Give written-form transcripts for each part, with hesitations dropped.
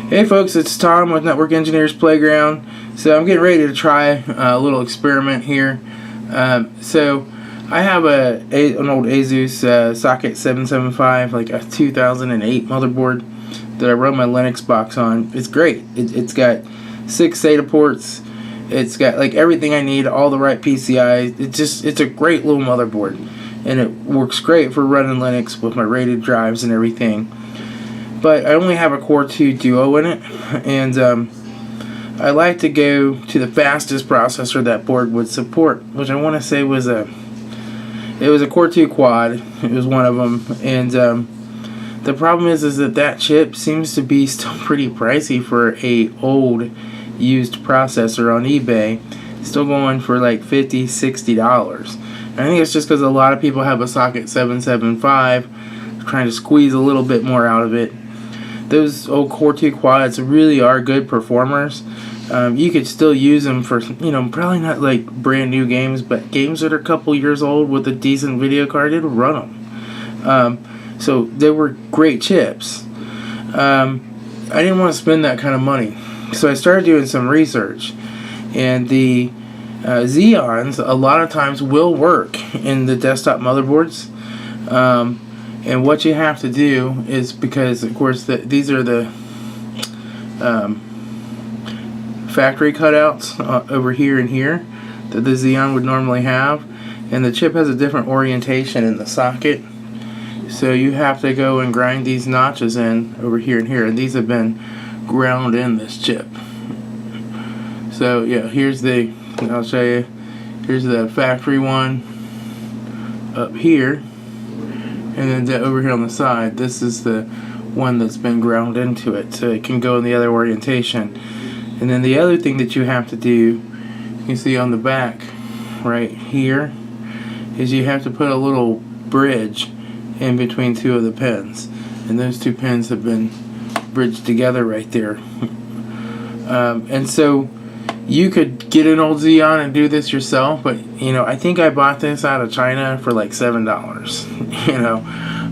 Hey folks, it's Tom with Network Engineers Playground. So I'm getting ready to try a little experiment here. So I have an old Asus socket 775, like a 2008 motherboard that I run my Linux box on. It's great. It's got 6 SATA ports. It's got like everything I need, all the right PCIe. It's a great little motherboard, and it works great for running Linux with my rated drives and everything. But I only have a Core 2 Duo in it, and I like to go to the fastest processor that board would support, which I want to say was a Core 2 Quad. It was one of them, and the problem is that chip seems to be still pretty pricey for a old used processor on eBay. Still going for like $50–$60. I think it's just because a lot of people have a socket 775, trying to squeeze a little bit more out of it. Those old Core 2 quads really are good performers. You could still use them for, probably not like brand new games, but games that are a couple years old with a decent video card, it'll run them. So they were great chips. I didn't want to spend that kind of money, so I started doing some research, and the Xeons a lot of times will work in the desktop motherboards. And what you have to do is, because of course these are the factory cutouts over here and here that the Xeon would normally have, and the chip has a different orientation in the socket, so you have to go and grind these notches in over here and here, and these have been ground in this chip. So yeah, I'll show you, here's the factory one up here. And then over here on the side, this is the one that's been ground into it, so it can go in the other orientation. And then the other thing that you have to do, you can see on the back right here, is you have to put a little bridge in between two of the pins. And those two pins have been bridged together right there. And so you could get an old Xeon and do this yourself, but I think I bought this out of China for like $7.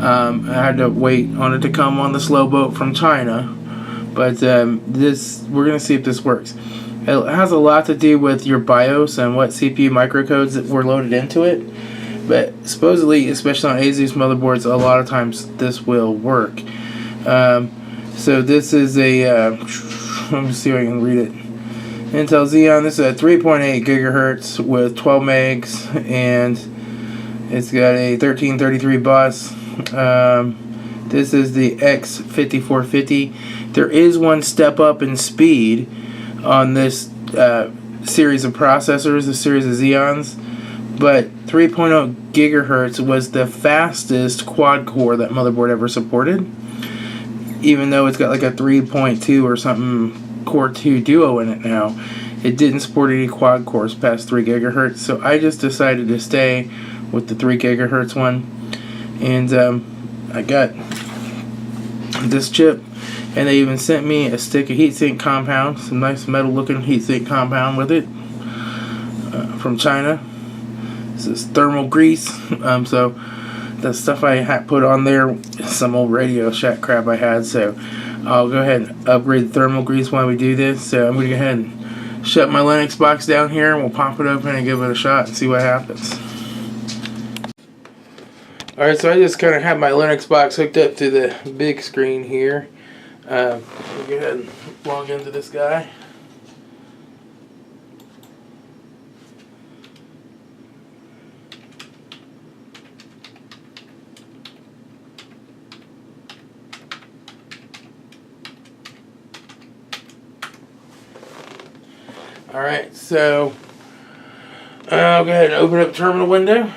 I had to wait on it to come on the slow boat from China, but we're gonna see if this works. It has a lot to do with your BIOS and what CPU microcodes that were loaded into it, but supposedly, especially on Asus motherboards, a lot of times this will work. So this is a let me see if I can read it. Intel Xeon. This is a 3.8 gigahertz with 12 megs, and it's got a 1333 bus. This is the X5450. There is one step up in speed on this series of processors, the series of Xeons, but 3.0 gigahertz was the fastest quad core that motherboard ever supported, even though it's got like a 3.2 or something Core 2 Duo in it now. It didn't support any quad cores past 3 gigahertz, so I just decided to stay with the 3 gigahertz one. And I got this chip, and they even sent me a stick of heatsink compound, some nice metal looking heatsink compound with it from China. This is thermal grease. So the stuff I had put on there, some old Radio Shack crap I had, so I'll go ahead and upgrade the thermal grease while we do this. So I'm going to go ahead and shut my Linux box down here, and we'll pop it open and give it a shot and see what happens. Alright, so I just kind of have my Linux box hooked up to the big screen here. We'll go ahead and log into this guy. Alright, so I'll go ahead and open up terminal window.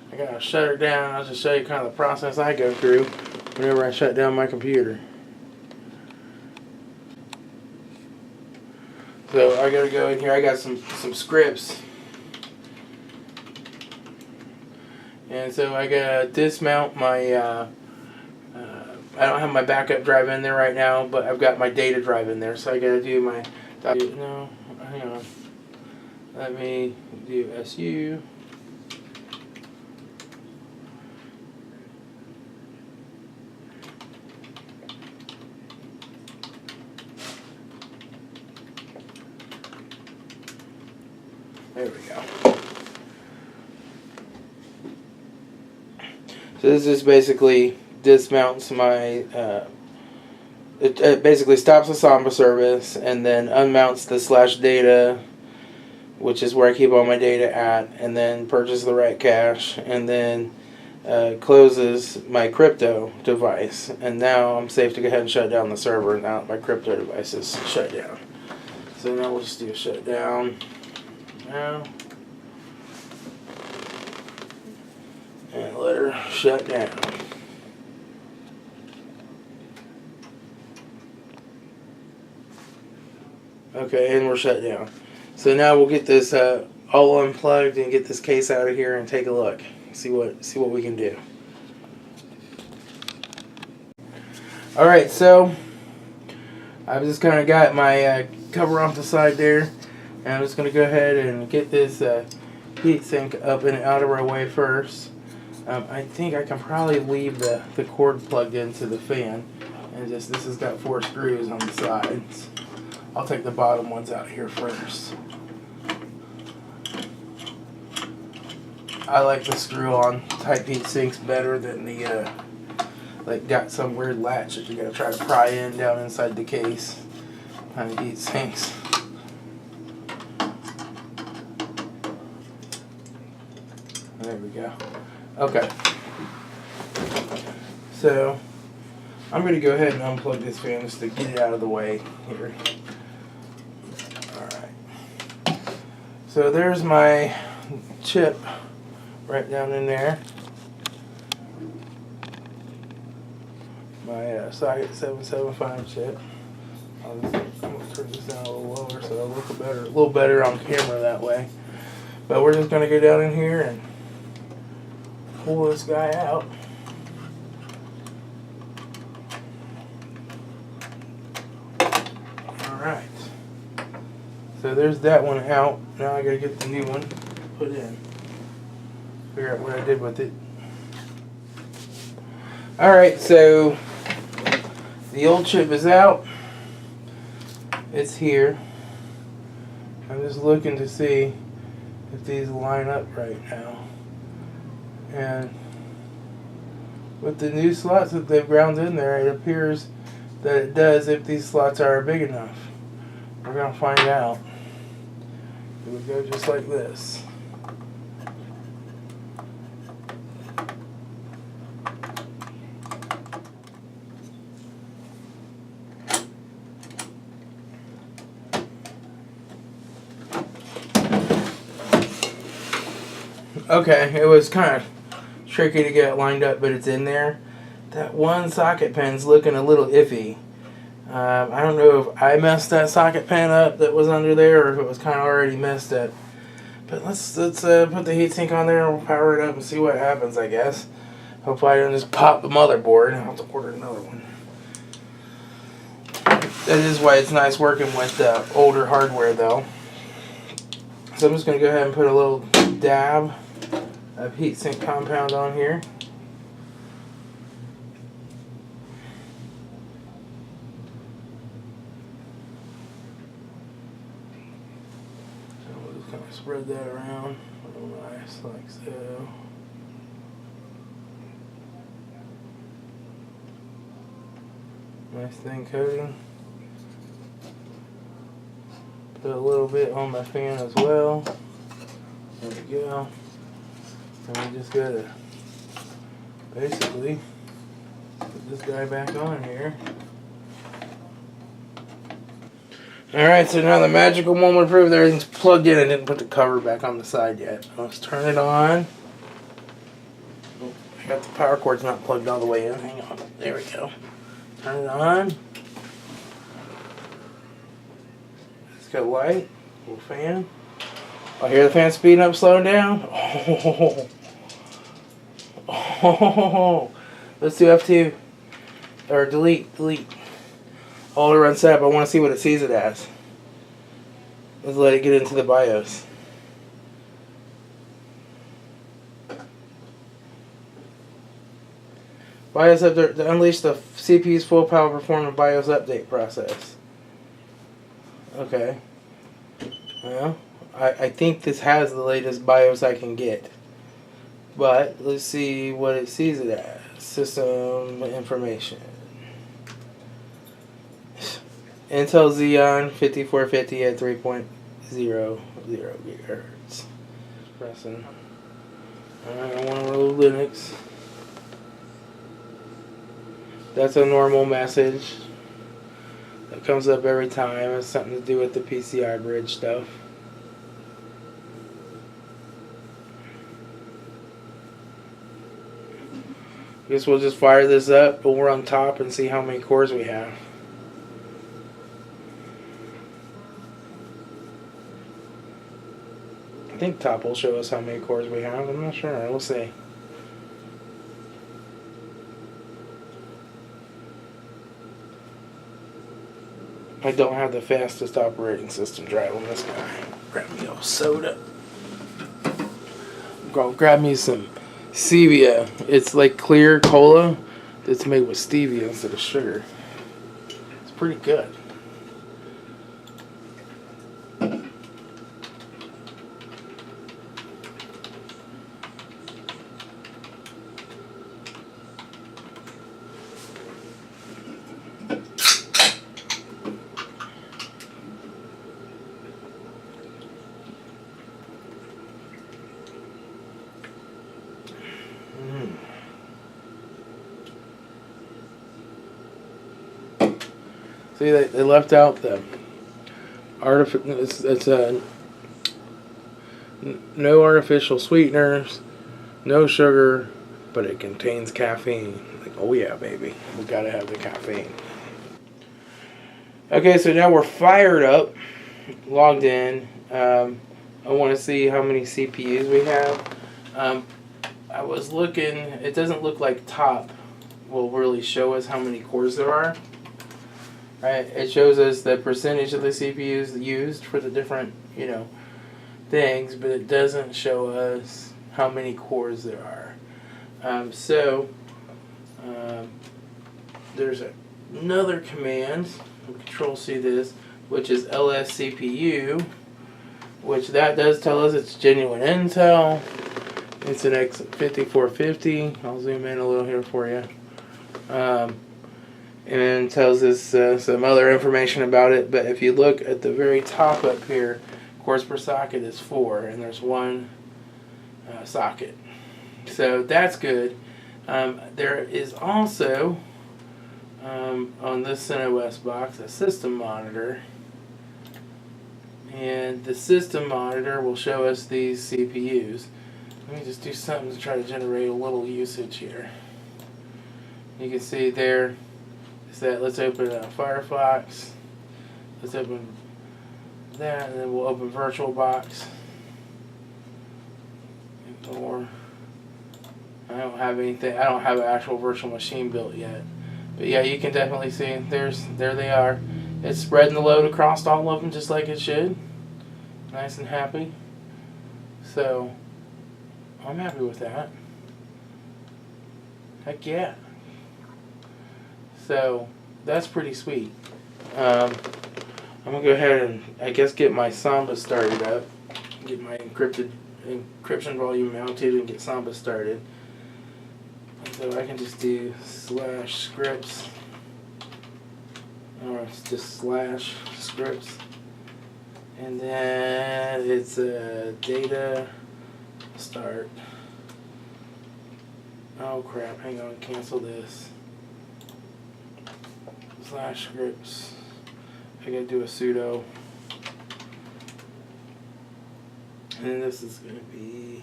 I gotta shut her down. I'll just show you kind of the process I go through whenever I shut down my computer. So I gotta go in here. I got some scripts, and so I gotta dismount my I don't have my backup drive in there right now, but I've got my data drive in there, so I gotta do my no, hang on, let me do SU. There we go. So this just basically dismounts my, it basically stops the Samba service and then unmounts the /data, which is where I keep all my data at, and then purchase the right cache, and then closes my crypto device. And now I'm safe to go ahead and shut down the server now that my crypto device is shut down. So now we'll just do a shutdown now. And let her shut down. Okay, and we're shut down. So now we'll get this all unplugged and get this case out of here and take a look. See what we can do. Alright, so I've just kind of got my cover off the side there. And I'm just going to go ahead and get this heatsink up and out of our way first. I think I can probably leave the cord plugged into the fan, and this has got 4 screws on the sides. I'll take the bottom ones out here first. I like the screw-on type heat sinks better than the like got some weird latch that you gotta try to pry in down inside the case kind of heat sinks. There we go. Okay. So I'm going to go ahead and unplug this fan just to get it out of the way here. Alright. So there's my chip right down in there. My socket 775 chip. I'm going to turn this down a little lower so it'll look a little better on camera that way. But we're just going to go down in here and pull this guy out. Alright. So there's that one out. Now I gotta get the new one put in. Figure out what I did with it. Alright, so the old chip is out. It's here. I'm just looking to see if these line up right now. And with the new slots that they've ground in there, it appears that it does if these slots are big enough. We're going to find out. It would go just like this. Okay, it was kind of tricky to get it lined up, but it's in there. That one socket pin's looking a little iffy. I don't know if I messed that socket pin up that was under there, or if it was kind of already messed up. But let's put the heatsink on there and we'll power it up and see what happens, I guess. Hopefully I don't just pop the motherboard. I'll have to order another one. That is why it's nice working with older hardware, though. So I'm just going to go ahead and put a little dab of heatsink compound on here. So we'll just kind of spread that around real nice, like so. Nice thin coating. Put a little bit on my fan as well. There we go. And we just gotta basically put this guy back on here. Alright, so now the magical moment prove that everything's plugged in. I didn't put the cover back on the side yet. Let's turn it on. Oh, I got the power cord's not plugged all the way in. Hang on. There we go. Turn it on. It's got light. Little fan. I hear the fan speeding up, slowing down. Oh. Let's do F2. Or delete. All to run setup. I want to see what it sees it as. Let's let it get into the BIOS. BIOS update to unleash the CPU's full power performance BIOS update process. Okay. Well, I think this has the latest BIOS I can get. But let's see what it sees it as. System information. Intel Xeon 5450 at 3.00 gigahertz. Pressing. Alright, I want to roll Linux. That's a normal message that comes up every time. It's something to do with the PCI bridge stuff. Guess we'll just fire this up, but we're on top and see how many cores we have. I think top will show us how many cores we have. I'm not sure. We'll see. I don't have the fastest operating system drive on this guy. Grab me a soda. Go grab me some stevia. It's like clear cola that's made with stevia instead of sugar. It's pretty good. See, they left out the artificial. It's no artificial sweeteners, no sugar, but it contains caffeine. Like, oh yeah, baby, we gotta have the caffeine. Okay, so now we're fired up, logged in. I want to see how many CPUs we have. I was looking. It doesn't look like top will really show us how many cores there are. Right, it shows us the percentage of the CPUs used for the different, things, but it doesn't show us how many cores there are. There's another command, Control C this, which is LSCPU, which that does tell us it's genuine Intel. It's an X5450. I'll zoom in a little here for you. And tells us some other information about it. But if you look at the very top up here, cores per socket is 4, and there's one socket. So that's good. There is also, on this CentOS box, a system monitor. And the system monitor will show us these CPUs. Let me just do something to try to generate a little usage here. You can see there. Let's open Firefox. Let's open that, and then we'll open VirtualBox. Or I don't have anything. I don't have an actual virtual machine built yet. But yeah, you can definitely see there they are. It's spreading the load across all of them just like it should. Nice and happy. So I'm happy with that. Heck yeah. So that's pretty sweet. I'm gonna go ahead and I guess get my Samba started up, get my encryption volume mounted, and get Samba started. So I can just do /scripts, or it's just /scripts, and then it's a data start. Oh crap! Hang on, cancel this. /scripts. I gotta do a sudo. And this is gonna be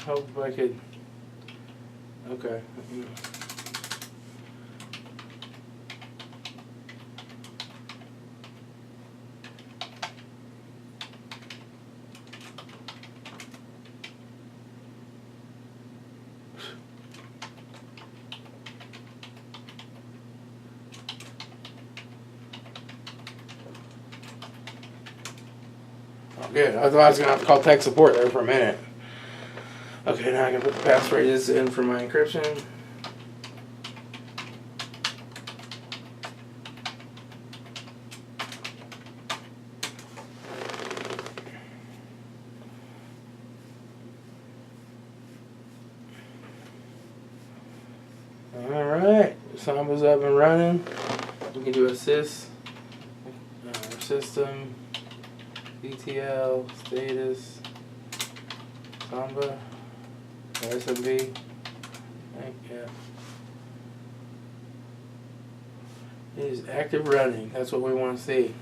hope I could okay. Good. I thought I was going to have to call tech support there for a minute. Okay, now I can put the passphrases in for my encryption. Alright, Samba's up and running. We can do assist, system, ETL, status, Samba, SMB. Yeah. It is active running. That's what we want to see.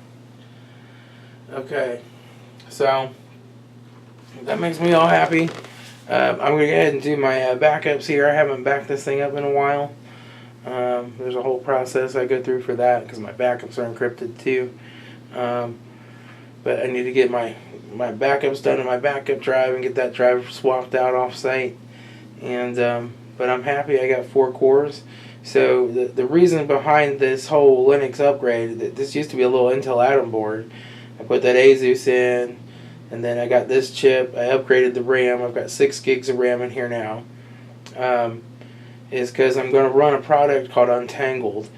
Okay, so that makes me all happy. I'm going to go ahead and do my backups here. I haven't backed this thing up in a while. There's a whole process I go through for that because my backups are encrypted too. But I need to get my backups done in my backup drive and get that drive swapped out off site. And but I'm happy I got 4 cores. So the reason behind this whole Linux upgrade, this used to be a little Intel Atom board. I put that Asus in, and then I got this chip. I upgraded the RAM. I've got 6 gigs of RAM in here now. Is because I'm going to run a product called Untangled,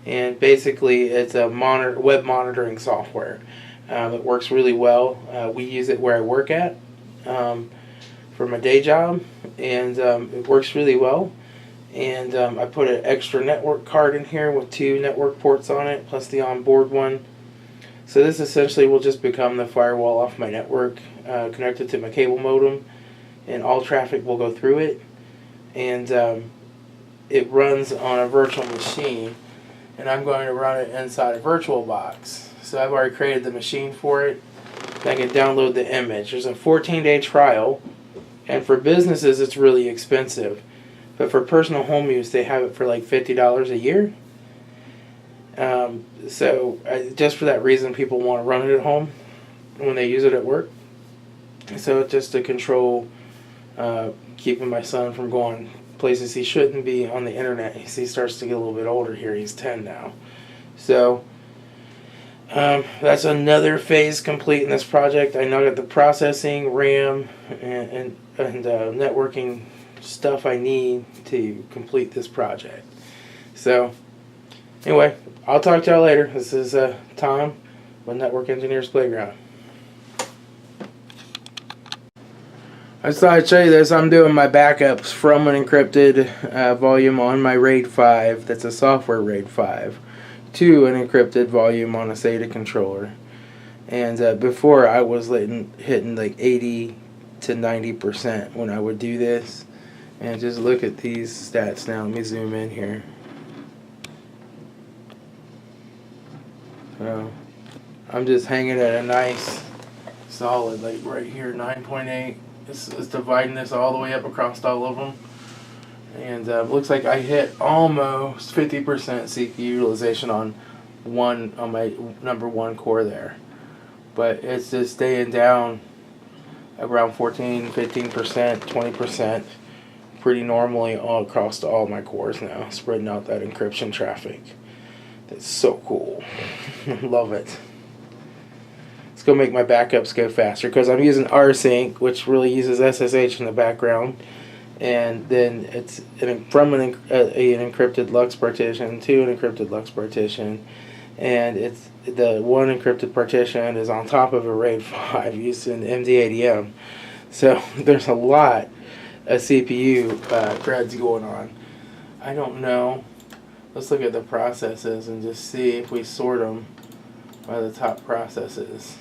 and basically it's a web monitoring software. It works really well. We use it where I work at for my day job, and it works really well. And I put an extra network card in here with 2 network ports on it, plus the onboard one. So this essentially will just become the firewall off my network, connected to my cable modem, and all traffic will go through it. And it runs on a virtual machine, and I'm going to run it inside a VirtualBox. So I've already created the machine for it. I can download the image. There's a 14-day trial, and for businesses it's really expensive. But for personal home use, they have it for like $50 a year. Just for that reason, people want to run it at home when they use it at work. So just to control keeping my son from going places he shouldn't be on the internet. He starts to get a little bit older here. He's 10 now. So that's another phase complete in this project. I now got the processing, RAM, and networking stuff I need to complete this project. So anyway, I'll talk to y'all later. This is Tom with Network Engineers Playground. I just thought I'd show you this. I'm doing my backups from an encrypted volume on my RAID 5, that's a software RAID 5, to an encrypted volume on a SATA controller. And before I was hitting like 80 to 90% when I would do this. And just look at these stats now. Let me zoom in here. So I'm just hanging at a nice solid, like right here, 9.8. This is dividing this all the way up across all of them. And looks like I hit almost 50% CPU utilization on my #1 core there. But it's just staying down around 14, 15%, 20%. Pretty normally all across all my cores now, spreading out that encryption traffic. That's so cool. Love it. Let's go make my backups go faster because I'm using rsync, which really uses SSH in the background, and then it's from an encrypted LUX partition to an encrypted LUX partition, and it's the one encrypted partition is on top of a RAID 5 using MD80M. So there's a lot of CPU creds going on. I don't know. Let's look at the processes and just see if we sort them by the top processes.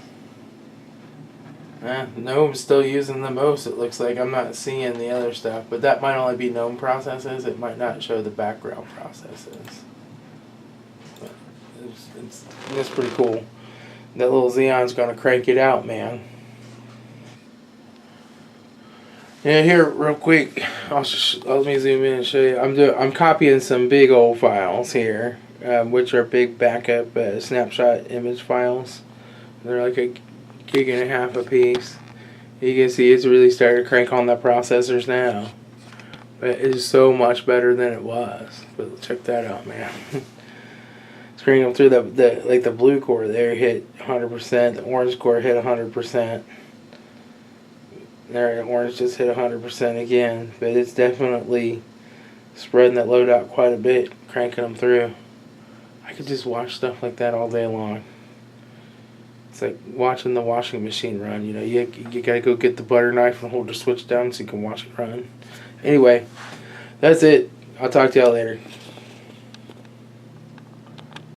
GNOME's still using the most, it looks like. I'm not seeing the other stuff, but that might only be GNOME processes. It might not show the background processes. But it's pretty cool. That little Xeon's going to crank it out, man. Yeah, here real quick, let me zoom in and show you. I'm copying some big old files here, which are big backup snapshot image files. They're like a gig and a half a piece. You can see it's really starting to crank on the processors now, but it is so much better than it was. But check that out, man. Screening them through the blue core there hit 100%, the orange core hit 100%. There, orange just hit 100% again, but it's definitely spreading that load out quite a bit, cranking them through. I could just watch stuff like that all day long. It's like watching the washing machine run. You know, you gotta go get the butter knife and hold the switch down so you can watch it run. Anyway, that's it. I'll talk to y'all later.